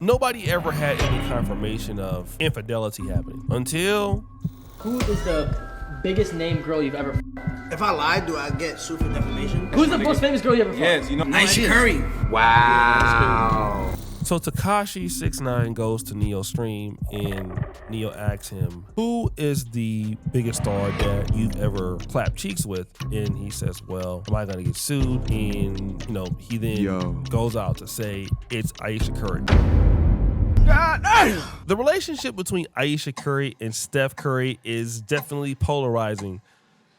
Nobody ever had any confirmation of infidelity happening until... Who is the biggest name girl you've ever If I lie, do I get sued for defamation? Who's the most famous girl you ever Yes, you know. Ayesha Curry. Wow. So Tekashi 6ix9ine goes to Neo's stream and Neo asks him, who is the biggest star that you've ever clapped cheeks with? And he says, well, am I gonna get sued? And he then goes out to say it's Ayesha Curry. The relationship between Ayesha Curry and Steph Curry is definitely polarizing,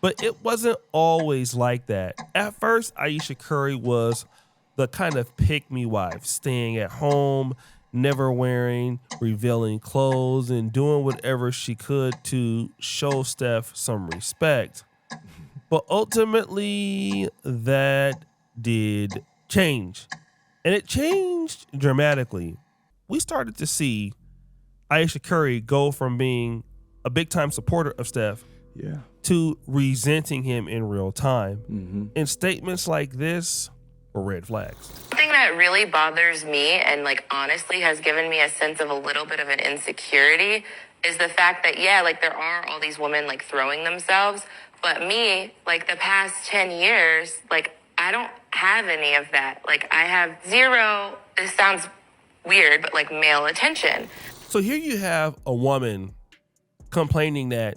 but it wasn't always like that. At first, Ayesha Curry was the kind of pick-me wife, staying at home, never wearing revealing clothes, and doing whatever she could to show Steph some respect. But ultimately, that did change. And it changed dramatically. We started to see Ayesha Curry go from being a big-time supporter of Steph to resenting him in real time. And statements like this were red flags. Something that really bothers me and honestly has given me a sense of a little bit of an insecurity is the fact that, there are all these women throwing themselves, but me, the past 10 years, I don't have any of that. I have zero, this sounds weird, but male attention. So here you have a woman complaining that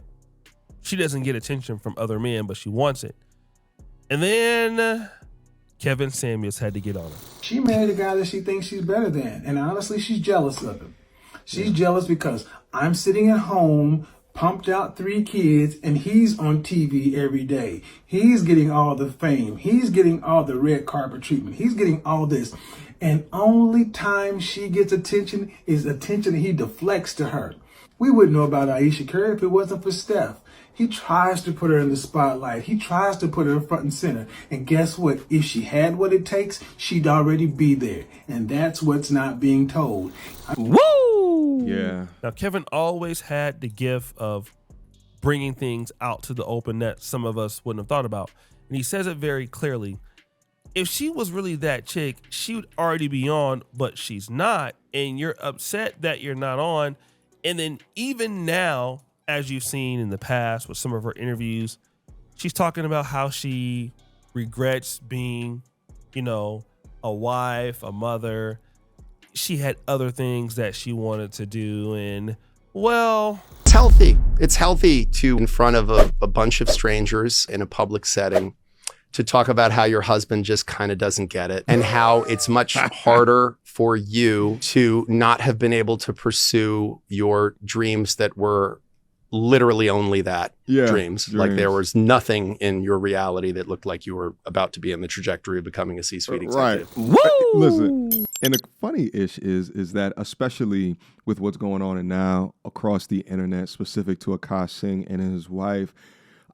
she doesn't get attention from other men, but she wants it. And then Kevin Samuels had to get on her. She married a guy that she thinks she's better than. And honestly, she's jealous of him. She's jealous because I'm sitting at home, pumped out 3 kids, and he's on TV every day. He's getting all the fame. He's getting all the red carpet treatment. He's getting all this. And only time she gets attention is attention he deflects to her. We wouldn't know about Ayesha Curry if it wasn't for Steph. He tries to put her in the spotlight. He tries to put her front and center. And guess what? If she had what it takes, she'd already be there. And that's what's not being told. Woo! Yeah. Now, Kevin always had the gift of bringing things out to the open that some of us wouldn't have thought about. And he says it very clearly. If she was really that chick, she would already be on, but she's not. And you're upset that you're not on. And then even now, as you've seen in the past with some of her interviews, she's talking about how she regrets being, a wife, a mother. She had other things that she wanted to do. And well, it's healthy. It's healthy to, in front of a bunch of strangers in a public setting, to talk about how your husband just kind of doesn't get it and how it's much harder for you to not have been able to pursue your dreams that were literally only that, dreams. Like there was nothing in your reality that looked like you were about to be in the trajectory of becoming a C-suite executive. Right. Woo! Listen, and the funny ish is that especially with what's going on now across the internet, specific to Akash Singh and his wife,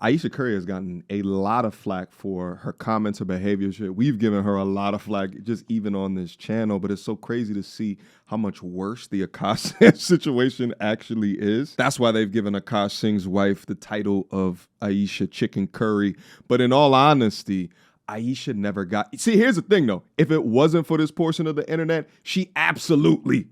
Ayesha Curry has gotten a lot of flack for her comments, her behavior. We've given her a lot of flack just even on this channel, but it's so crazy to see how much worse the Akash situation actually is. That's why they've given Akash Singh's wife the title of Ayesha Chicken Curry. But in all honesty, Ayesha never got... See, here's the thing, though. If it wasn't for this portion of the internet, she absolutely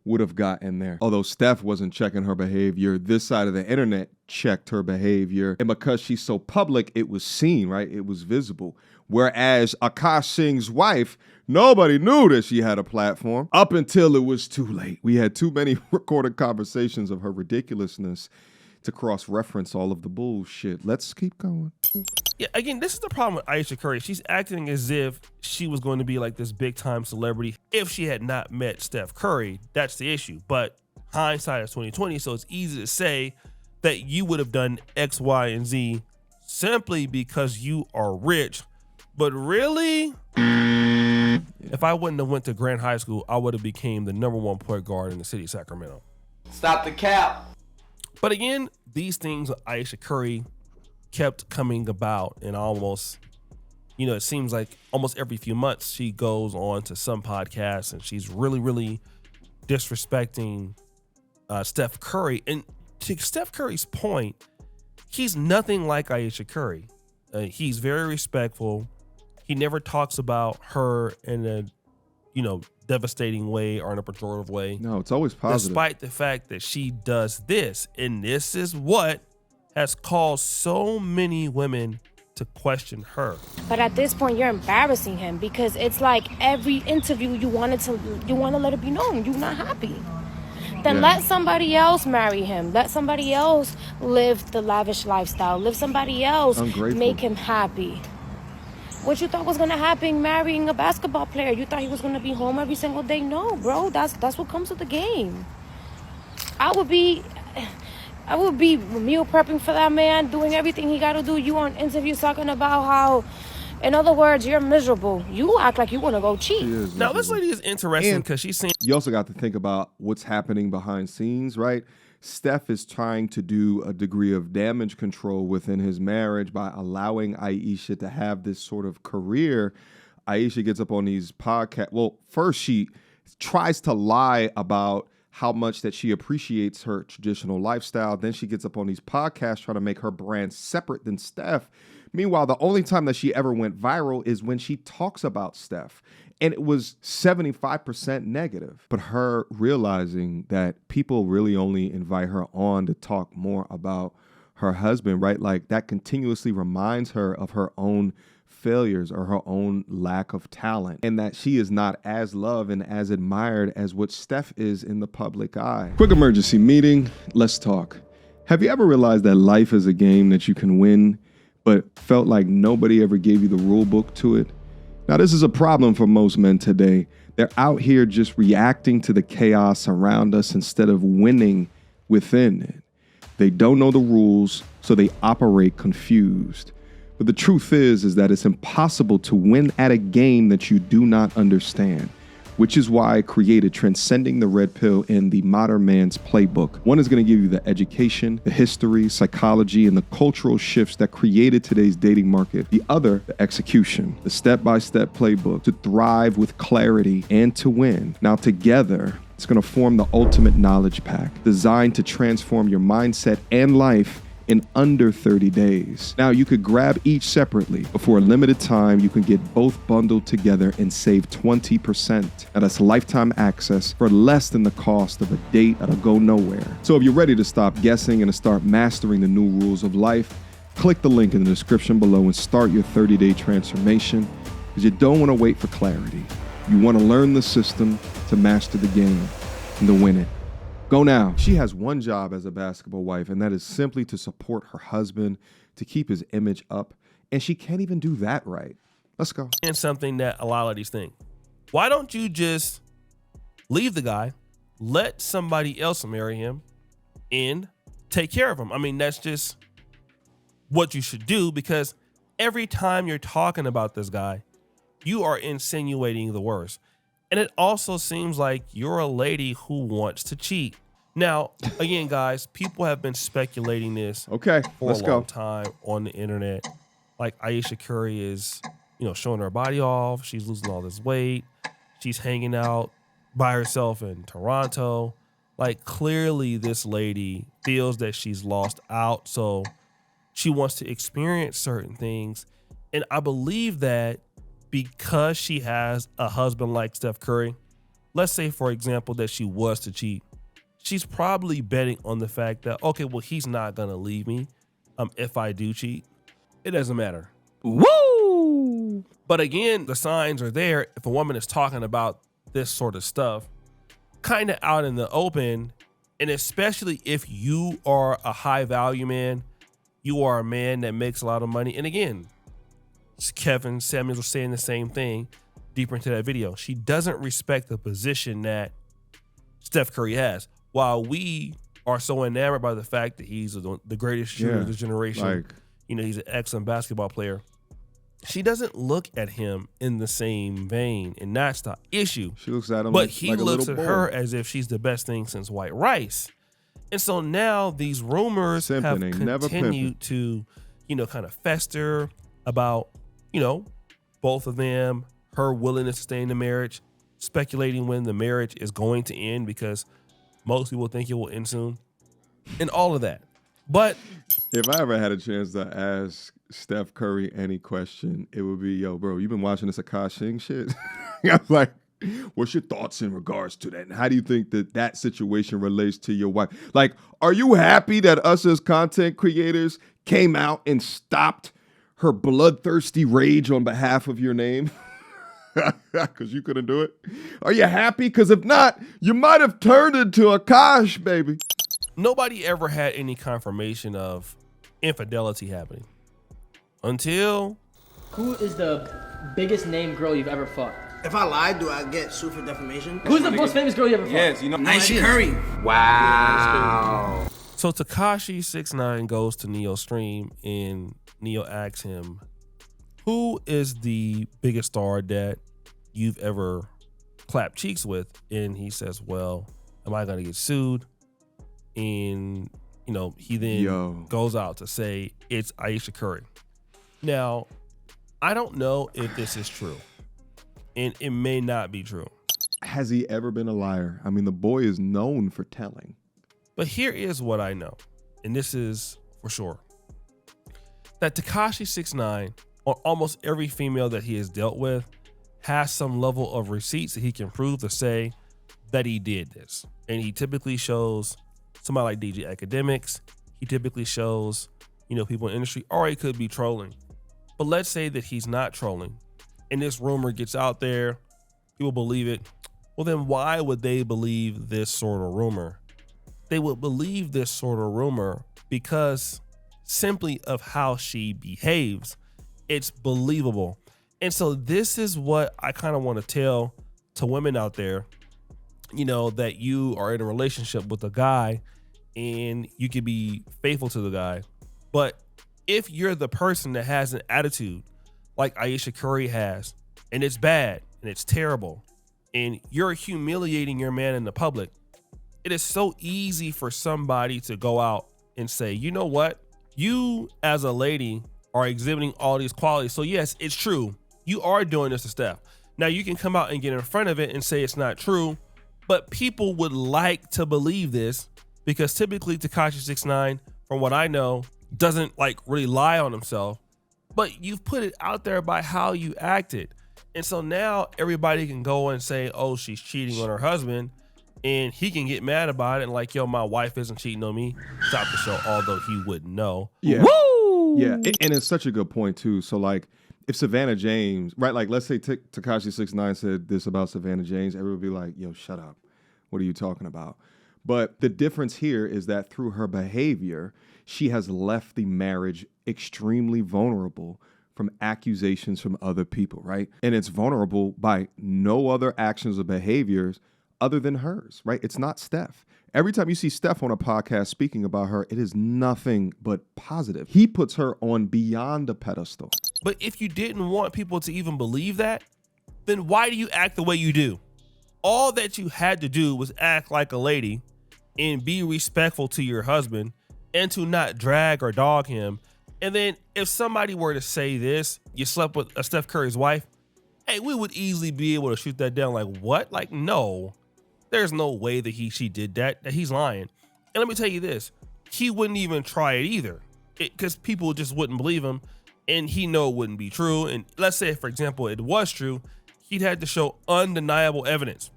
would have gotten there. Although Steph wasn't checking her behavior, this side of the internet checked her behavior. And because she's so public, it was seen, right? It was visible. Whereas Akash Singh's wife, nobody knew that she had a platform up until it was too late. We had too many recorded conversations of her ridiculousness to cross-reference all of the bullshit. Let's keep going. Yeah, again, this is the problem with Ayesha Curry. She's acting as if she was going to be like this big-time celebrity if she had not met Steph Curry. That's the issue. But hindsight is 2020, so it's easy to say that you would have done X, Y, and Z simply because you are rich. But really, if I wouldn't have went to Grant High School, I would have became the #1 point guard in the city of Sacramento. Stop the cap. But again, these things with Ayesha Curry kept coming about, and almost, it seems like almost every few months she goes on to some podcasts and she's really, really disrespecting Steph Curry. And to Steph Curry's point, he's nothing like Ayesha Curry. He's very respectful. He never talks about her in a, devastating way or in a pejorative way. No, it's always positive. Despite the fact that she does this. And this is what has caused so many women to question her. But at this point, you're embarrassing him because it's like every interview you want to let it be known you're not happy. Then let somebody else marry him. Let somebody else live the lavish lifestyle. Let somebody else make him happy. What you thought was gonna happen marrying a basketball player? You thought he was gonna be home every single day? No, bro. That's what comes with the game. I would be meal prepping for that man, doing everything he got to do. You on interviews talking about how, in other words, you're miserable. You act like you want to go cheat. Now, this lady is interesting because she's saying... You also got to think about what's happening behind scenes, right? Steph is trying to do a degree of damage control within his marriage by allowing Ayesha to have this sort of career. Ayesha gets up on these podcasts. Well, first she tries to lie about how much that she appreciates her traditional lifestyle. Then she gets up on these podcasts trying to make her brand separate than Steph. Meanwhile, the only time that she ever went viral is when she talks about Steph. And it was 75% negative. But her realizing that people really only invite her on to talk more about her husband, right? Like that continuously reminds her of her own failures or her own lack of talent, and that she is not as loved and as admired as what Steph is in the public eye. Quick emergency meeting. Let's talk. Have you ever realized that life is a game that you can win, but felt like nobody ever gave you the rule book to it? Now, this is a problem for most men today. They're out here just reacting to the chaos around us instead of winning within it. They don't know the rules, so they operate confused. But the truth is that it's impossible to win at a game that you do not understand, which is why I created Transcending the Red Pill in the Modern Man's Playbook. One is going to give you the education, the history, psychology, and the cultural shifts that created today's dating market. The other, the execution, the step-by-step playbook to thrive with clarity and to win. Now together, it's going to form the ultimate knowledge pack designed to transform your mindset and life in under 30 days. Now, you could grab each separately, but for a limited time, you can get both bundled together and save 20%. Now, that's lifetime access for less than the cost of a date that'll go nowhere. So if you're ready to stop guessing and to start mastering the new rules of life, click the link in the description below and start your 30-day transformation, because you don't want to wait for clarity. You want to learn the system to master the game and to win it. Go now. She has one job as a basketball wife, and that is simply to support her husband, to keep his image up, and she can't even do that right. Let's go. And something that a lot of ladies think. Why don't you just leave the guy, let somebody else marry him, and take care of him? I mean, that's just what you should do, because every time you're talking about this guy, you are insinuating the worst. And it also seems like you're a lady who wants to cheat. Now, again, guys, people have been speculating this for a long time on the internet. Like Ayesha Curry is, showing her body off. She's losing all this weight. She's hanging out by herself in Toronto. Like, clearly this lady feels that she's lost out. So she wants to experience certain things. And I believe that because she has a husband like Steph Curry, let's say, for example, that she was to cheat, she's probably betting on the fact that, okay, well, he's not going to leave me if I do cheat. It doesn't matter. Woo! But again, the signs are there. If a woman is talking about this sort of stuff kind of out in the open, and especially if you are a high value man, you are a man that makes a lot of money. And again, Kevin Samuels was saying the same thing deeper into that video. She doesn't respect the position that Steph Curry has. While we are so enamored by the fact that he's the greatest shooter of this generation, he's an excellent basketball player, she doesn't look at him in the same vein, and that's the issue. She looks at him but he looks at her as if she's the best thing since white rice. And so now these rumors have continued to, kind of fester about, both of them, her willingness to stay in the marriage, speculating when the marriage is going to end because most people think it will end soon, and all of that. But if I ever had a chance to ask Steph Curry any question, it would be, yo, bro, you been watching this Tekashi shit? I was like, What's your thoughts in regards to that? And how do you think that that situation relates to your wife? Like, are you happy that us as content creators came out and stopped her bloodthirsty rage on behalf of your name? Because you couldn't do it. Are you happy? Because if not, you might have turned into a Kosh, baby. Nobody ever had any confirmation of infidelity happening until... Who is the biggest name girl you've ever fucked? If I lied, do I get sued for defamation? Who's the most famous girl you ever fucked? Yes, you know. Ayesha Curry. Wow. So Tekashi 6ix9ine goes to Neo's stream and Neo asks him, who is the biggest star that you've ever clapped cheeks with? And he says, well, am I going to get sued? And, you know, he then goes out to say it's Ayesha Curry. Now, I don't know if this is true, and it may not be true. Has he ever been a liar? I mean, the boy is known for telling. But here is what I know, and this is for sure, that Tekashi 6ix9ine, or almost every female that he has dealt with, has some level of receipts that he can prove to say that he did this. And he typically shows somebody like DJ Academics. He typically shows, you know, people in the industry, or he could be trolling. But let's say that he's not trolling and this rumor gets out there, people believe it. Well, then why would they believe this sort of rumor? They would believe this sort of rumor because simply of how she behaves. It's believable. And so this is what I kind of want to tell to women out there, you know, that you are in a relationship with a guy and you can be faithful to the guy. But if you're the person that has an attitude like Ayesha Curry has, and it's bad and it's terrible, and you're humiliating your man in the public, it is so easy for somebody to go out and say, you know what? You as a lady are exhibiting all these qualities. So yes, it's true. You are doing this to Steph. Now you can come out and get in front of it and say it's not true, but people would like to believe this because typically Tekashi 6ix9ine, from what I know, doesn't like really lie on himself, but you've put it out there by how you acted. And so now everybody can go and say, oh, she's cheating on her husband, and he can get mad about it and like, yo, my wife isn't cheating on me. Stop the show, although he wouldn't know. Yeah. Woo! Yeah. And it's such a good point too. So like if Savannah James, right, like let's say Tekashi 6ix9ine said this about Savannah James, everyone would be like, yo, shut up. What are you talking about? But the difference here is that through her behavior, she has left the marriage extremely vulnerable from accusations from other people, right? And it's vulnerable by no other actions or behaviors other than hers, right? It's not Steph. Every time you see Steph on a podcast speaking about her, it is nothing but positive. He puts her on beyond a pedestal. But if you didn't want people to even believe that, then why do you act the way you do? All that you had to do was act like a lady and be respectful to your husband and to not drag or dog him. And then if somebody were to say this, you slept with a Steph Curry's wife, hey, we would easily be able to shoot that down. Like, what? Like, no, there's no way that she did that he's lying. And let me tell you this, he wouldn't even try it either because people just wouldn't believe him and he know it wouldn't be true. And let's say, for example, it was true, he'd had to show undeniable evidence.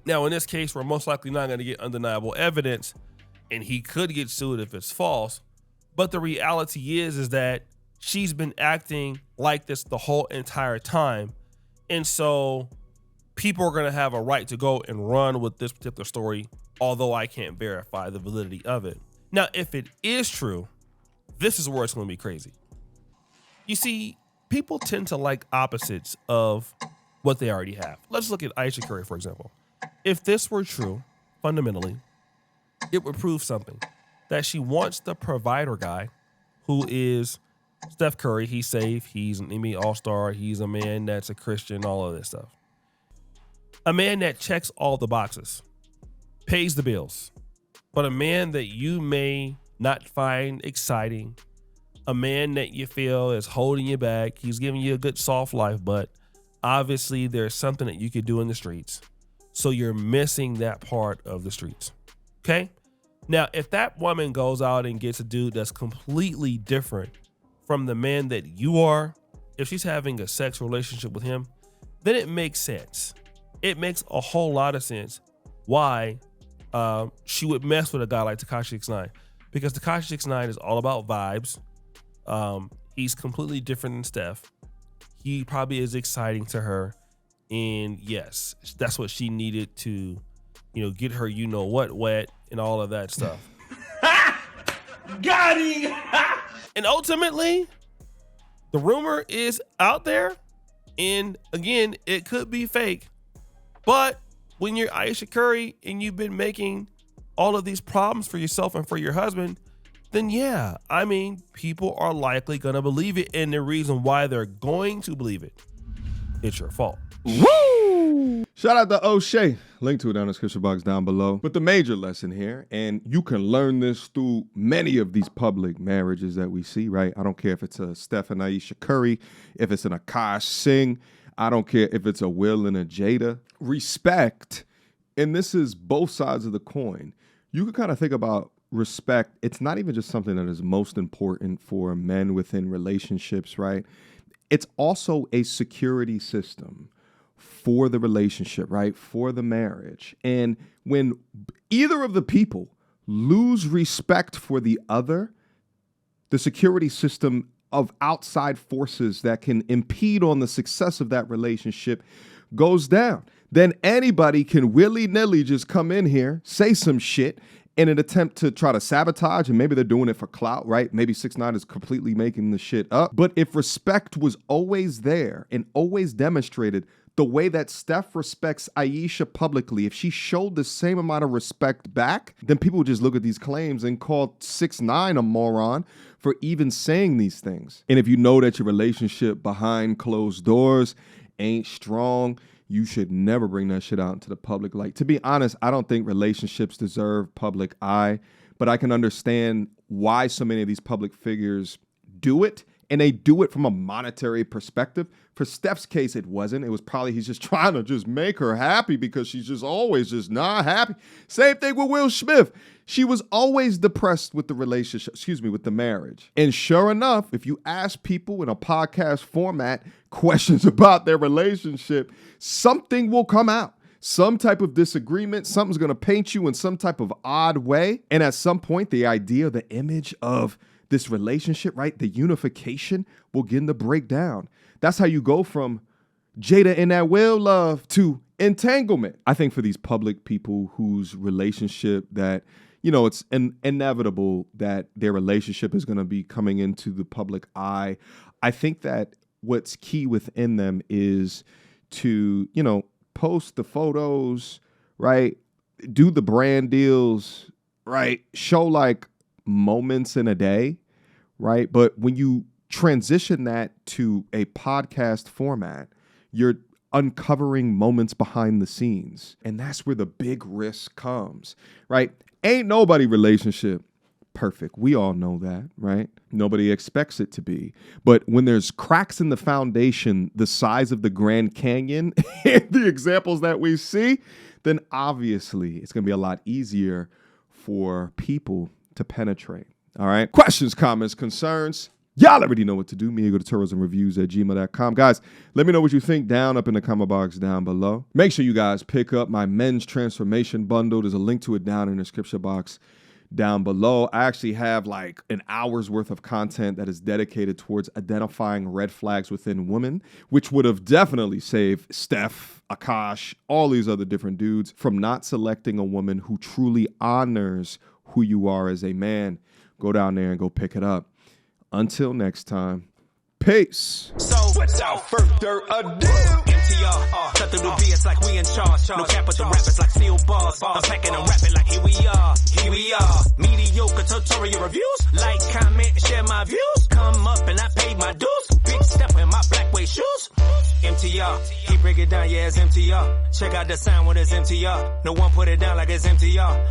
Now, in this case, we're most likely not going to get undeniable evidence, and he could get sued if it's false. But the reality is that she's been acting like this the whole entire time. And so people are going to have a right to go and run with this particular story, although I can't verify the validity of it. Now, if it is true, this is where it's going to be crazy. You see, people tend to like opposites of what they already have. Let's look at Ayesha Curry, for example. If this were true, fundamentally, it would prove something. That she wants the provider guy who is Steph Curry. He's safe. He's an NBA All-Star. He's a man that's a Christian, all of this stuff. A man that checks all the boxes, pays the bills, but a man that you may not find exciting, a man that you feel is holding you back. He's giving you a good soft life, but obviously there's something that you could do in the streets. So you're missing that part of the streets. Okay? Now, if that woman goes out and gets a dude that's completely different from the man that you are, if she's having a sex relationship with him, then it makes sense. it makes a whole lot of sense why she would mess with a guy like Tekashi 6ix9ine, because Tekashi 6ix9ine is all about vibes. He's completely different than Steph. He probably is exciting to her, and yes, that's what she needed to, get her what wet and all of that stuff. Got him! And ultimately, the rumor is out there, and again, it could be fake. But when you're Ayesha Curry and you've been making all of these problems for yourself and for your husband, then yeah, I mean, people are likely going to believe it. And the reason why they're going to believe it, it's your fault. Woo! Shout out to O'Shea. Link to it down in the description box down below. But the major lesson here, and you can learn this through many of these public marriages that we see, right? I don't care if it's a Steph and Ayesha Curry, if it's an Akash Singh, I don't care if it's a Will and a Jada. Respect, and this is both sides of the coin. You can kind of think about respect. It's not even just something that is most important for men within relationships, right? It's also a security system for the relationship, right? For the marriage. And when either of the people lose respect for the other, the security system of outside forces that can impede on the success of that relationship goes down. Then anybody can willy-nilly just come in here, say some shit in an attempt to try to sabotage, and maybe they're doing it for clout, right? Maybe 6ix9ine is completely making the shit up. But if respect was always there and always demonstrated the way that Steph respects Ayesha publicly, if she showed the same amount of respect back, then people would just look at these claims and call 6ix9ine a moron for even saying these things. And if you know that your relationship behind closed doors ain't strong, you should never bring that shit out into the public light. To be honest, I don't think relationships deserve public eye, but I can understand why so many of these public figures do it, and they do it from a monetary perspective. For Steph's case, it wasn't. It was probably he's just trying to just make her happy because she's just always just not happy. Same thing with Will Smith. She was always depressed with the relationship, with the marriage. And sure enough, if you ask people in a podcast format questions about their relationship, something will come out. Some type of disagreement, something's going to paint you in some type of odd way. And at some point, the idea, the image of this relationship, right, the unification will begin to break down. That's how you go from Jada and that Will love to entanglement. I think for these public people whose relationship that, it's inevitable that their relationship is going to be coming into the public eye. I think that what's key within them is to, post the photos, right? Do the brand deals, right? Show like moments in a day, right? But when you transition that to a podcast format, you're uncovering moments behind the scenes. And that's where the big risk comes, right? Ain't nobody relationship perfect. We all know that, right? Nobody expects it to be. But when there's cracks in the foundation, the size of the Grand Canyon, and the examples that we see, then obviously it's going to be a lot easier for people to penetrate. All right. Questions, comments, concerns. Y'all already know what to do. Me, go to tourismreviews@gmail.com. Guys, let me know what you think down up in the comment box down below. Make sure you guys pick up my men's transformation bundle. There's a link to it down in the description box down below. I actually have like an hour's worth of content that is dedicated towards identifying red flags within women, which would have definitely saved Steph, Akash, all these other different dudes from not selecting a woman who truly honors who you are as a man. Go down there and go pick it up. Until next time, peace. So without further ado, MTR, cut through the BS like we in charge. No cap with the rappers like steel bars. I'm packing and rapping like here we are. Mediocre tutorial reviews. Like, comment, share my views. Come up and I paid my dues. Big step in my black way shoes. MTR, he break it down, yeah, it's MTR. Check out the sound with his MTR. No one put it down like it's MTR.